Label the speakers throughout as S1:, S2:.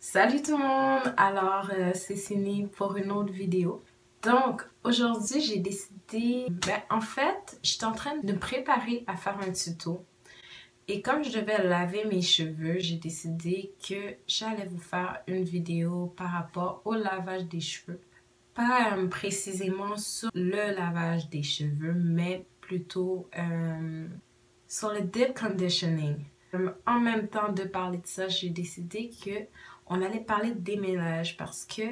S1: Salut tout le monde! Alors, c'est Cindy pour une autre vidéo. Donc, aujourd'hui, j'ai décidé... en fait, j'étais en train de me préparer à faire un tuto. Et comme je devais laver mes cheveux, j'ai décidé que j'allais vous faire une vidéo par rapport au lavage des cheveux. Pas précisément sur le lavage des cheveux, mais plutôt sur le deep conditioning. En même temps de parler de ça, j'ai décidé que on allait parler de démêlage parce que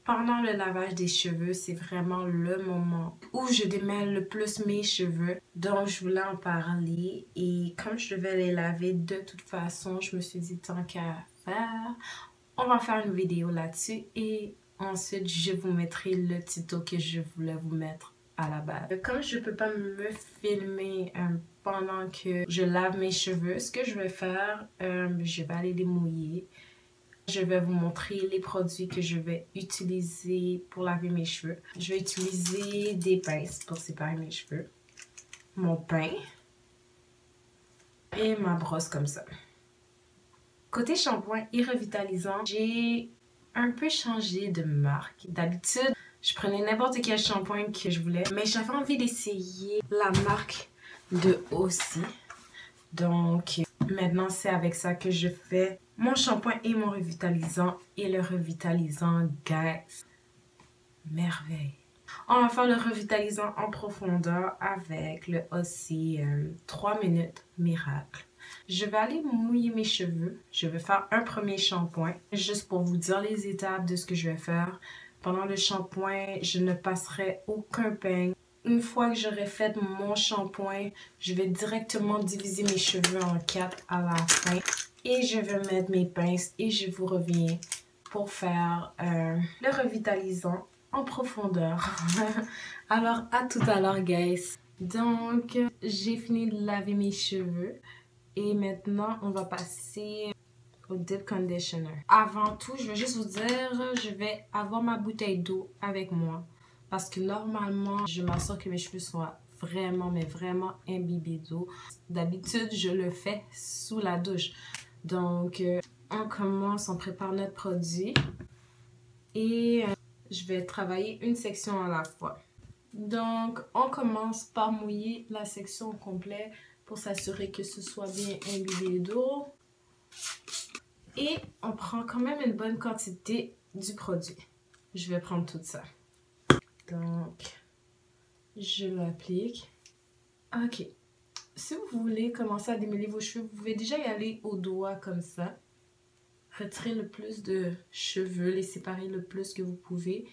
S1: pendant le lavage des cheveux, c'est vraiment le moment où je démêle le plus mes cheveux. Donc, je voulais en parler et comme je devais les laver de toute façon, je me suis dit tant qu'à faire, on va faire une vidéo là-dessus et ensuite, je vous mettrai le tuto que je voulais vous mettre à la base. Comme je peux pas me filmer pendant que je lave mes cheveux, ce que je vais faire, je vais aller les mouiller. Je vais vous montrer les produits que je vais utiliser pour laver mes cheveux. Je vais utiliser des pinces pour séparer mes cheveux, mon pain et ma brosse comme ça. Côté shampoing et revitalisant, j'ai un peu changé de marque. D'habitude, je prenais n'importe quel shampoing que je voulais, mais j'avais envie d'essayer la marque de Aussie. Donc, maintenant, c'est avec ça que je fais mon shampoing et mon revitalisant. Et le revitalisant, guys, merveille. On va faire le revitalisant en profondeur avec le Aussie 3 minutes miracle. Je vais aller mouiller mes cheveux. Je vais faire un premier shampoing, juste pour vous dire les étapes de ce que je vais faire. Pendant le shampoing, je ne passerai aucun peigne. Une fois que j'aurai fait mon shampoing, je vais directement diviser mes cheveux en 4 à la fin. Et je vais mettre mes pinces et je vous reviens pour faire le revitalisant en profondeur. Alors, à tout à l'heure, guys. Donc, j'ai fini de laver mes cheveux. Et maintenant, on va passer au deep conditioner. Avant tout, je vais juste vous dire, je vais avoir ma bouteille d'eau avec moi. Parce que normalement, je m'assure que mes cheveux soient vraiment, mais vraiment imbibés d'eau. D'habitude, je le fais sous la douche. Donc, on commence, on prépare notre produit. Et je vais travailler une section à la fois. Donc, on commence par mouiller la section au complet pour s'assurer que ce soit bien imbibé d'eau. Et on prend quand même une bonne quantité du produit. Je vais prendre tout ça. Donc, je l'applique. Ok. Si vous voulez commencer à démêler vos cheveux, vous pouvez déjà y aller au doigt comme ça. Retirer le plus de cheveux, les séparer le plus que vous pouvez.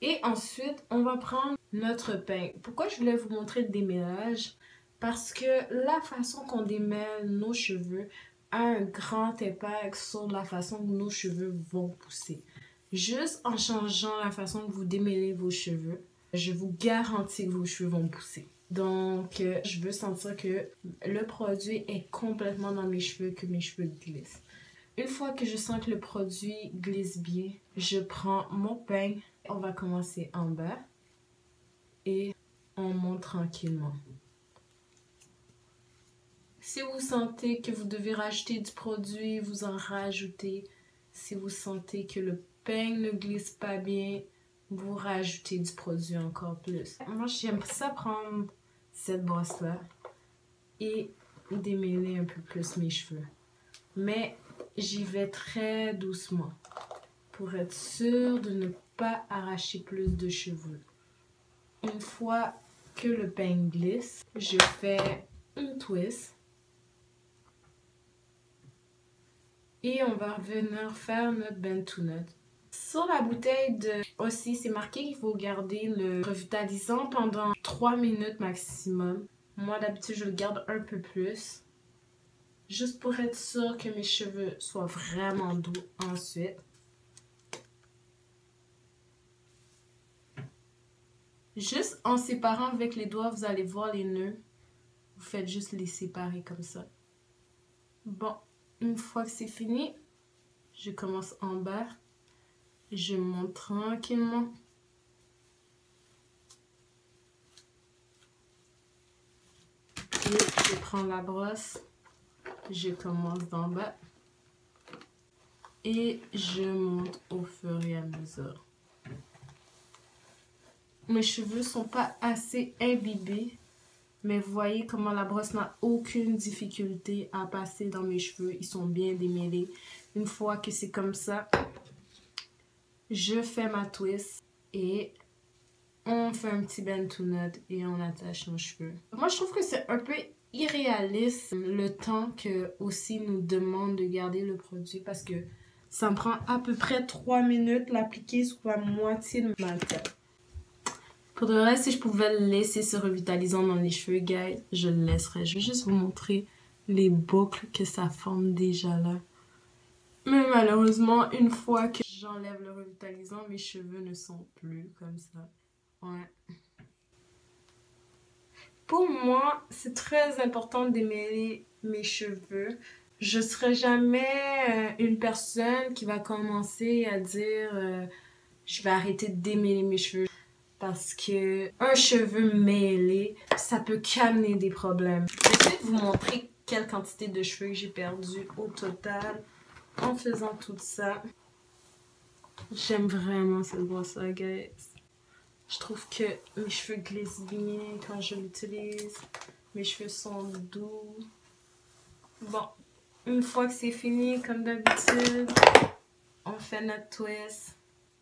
S1: Et ensuite, on va prendre notre pain. Pourquoi je voulais vous montrer le démêlage? Parce que la façon qu'on démêle nos cheveux a un grand impact sur la façon que nos cheveux vont pousser. Juste en changeant la façon que vous démêlez vos cheveux, je vous garantis que vos cheveux vont pousser. Donc, je veux sentir que le produit est complètement dans mes cheveux, que mes cheveux glissent. Une fois que je sens que le produit glisse bien, je prends mon pain. On va commencer en bas et on monte tranquillement. Si vous sentez que vous devez rajouter du produit, vous en rajoutez. Si vous sentez que le pain ne glisse pas bien, vous rajoutez du produit encore plus. Moi, j'aime ça prendre cette brosse-là et démêler un peu plus mes cheveux. Mais j'y vais très doucement pour être sûre de ne pas arracher plus de cheveux. Une fois que le pain glisse, je fais une twist. Et on va revenir faire notre Bentonite. Sur la bouteille de Aussie, c'est marqué qu'il faut garder le revitalisant pendant 3 minutes maximum. Moi, d'habitude, je le garde un peu plus. Juste pour être sûre que mes cheveux soient vraiment doux ensuite. Juste en séparant avec les doigts, vous allez voir les nœuds. Vous faites juste les séparer comme ça. Bon, une fois que c'est fini, je commence en bas. Je monte tranquillement. Et je prends la brosse. Je commence d'en bas. Et je monte au fur et à mesure. Mes cheveux sont pas assez imbibés. Mais vous voyez comment la brosse n'a aucune difficulté à passer dans mes cheveux. Ils sont bien démêlés. Une fois que c'est comme ça, je fais ma twist et on fait un petit bend-to-knot et on attache nos cheveux. Moi, je trouve que c'est un peu irréaliste le temps que aussi nous demande de garder le produit parce que ça me prend à peu près 3 minutes l'appliquer sur la moitié de ma tête. Pour le reste, si je pouvais le laisser se revitalisant dans les cheveux, guys, je le laisserais. Je vais juste vous montrer les boucles que ça forme déjà là. Mais malheureusement, une fois que j'enlève le revitalisant, mes cheveux ne sont plus comme ça. Ouais. Pour moi, c'est très important de démêler mes cheveux. Je serai jamais une personne qui va commencer à dire je vais arrêter de démêler mes cheveux. Parce que un cheveu mêlé, ça peut qu'amener des problèmes. Je vais essayer de vous montrer quelle quantité de cheveux que j'ai perdu au total en faisant tout ça. J'aime vraiment cette brosse-là, guys. Je trouve que mes cheveux glissent bien quand je l'utilise. Mes cheveux sont doux. Bon, une fois que c'est fini, comme d'habitude, on fait notre twist.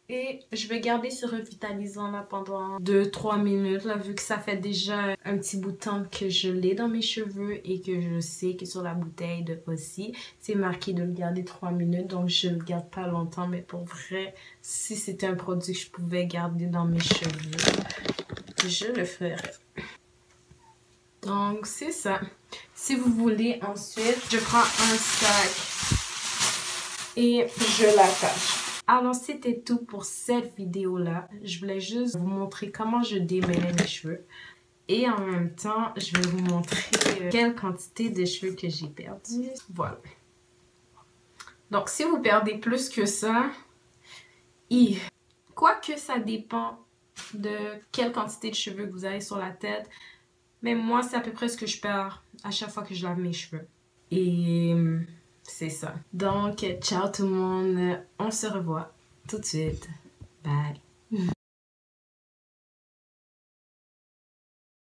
S1: Et je vais garder ce revitalisant là pendant 2-3 minutes là, vu que ça fait déjà un petit bout de temps que je l'ai dans mes cheveux et que je sais que sur la bouteille de aussi, c'est marqué de le garder 3 minutes. Donc je le garde pas longtemps, mais pour vrai, si c'était un produit que je pouvais garder dans mes cheveux, je le ferais. Donc c'est ça. Si vous voulez ensuite, je prends un sac et je l'attache. Alors, c'était tout pour cette vidéo-là. Je voulais juste vous montrer comment je démêlais mes cheveux. Et en même temps, je vais vous montrer quelle quantité de cheveux que j'ai perdu. Voilà. Donc, si vous perdez plus que ça, quoique ça dépend de quelle quantité de cheveux que vous avez sur la tête, mais moi, c'est à peu près ce que je perds à chaque fois que je lave mes cheveux. Et c'est ça. Donc, ciao tout le monde. On se revoit tout de suite. Bye.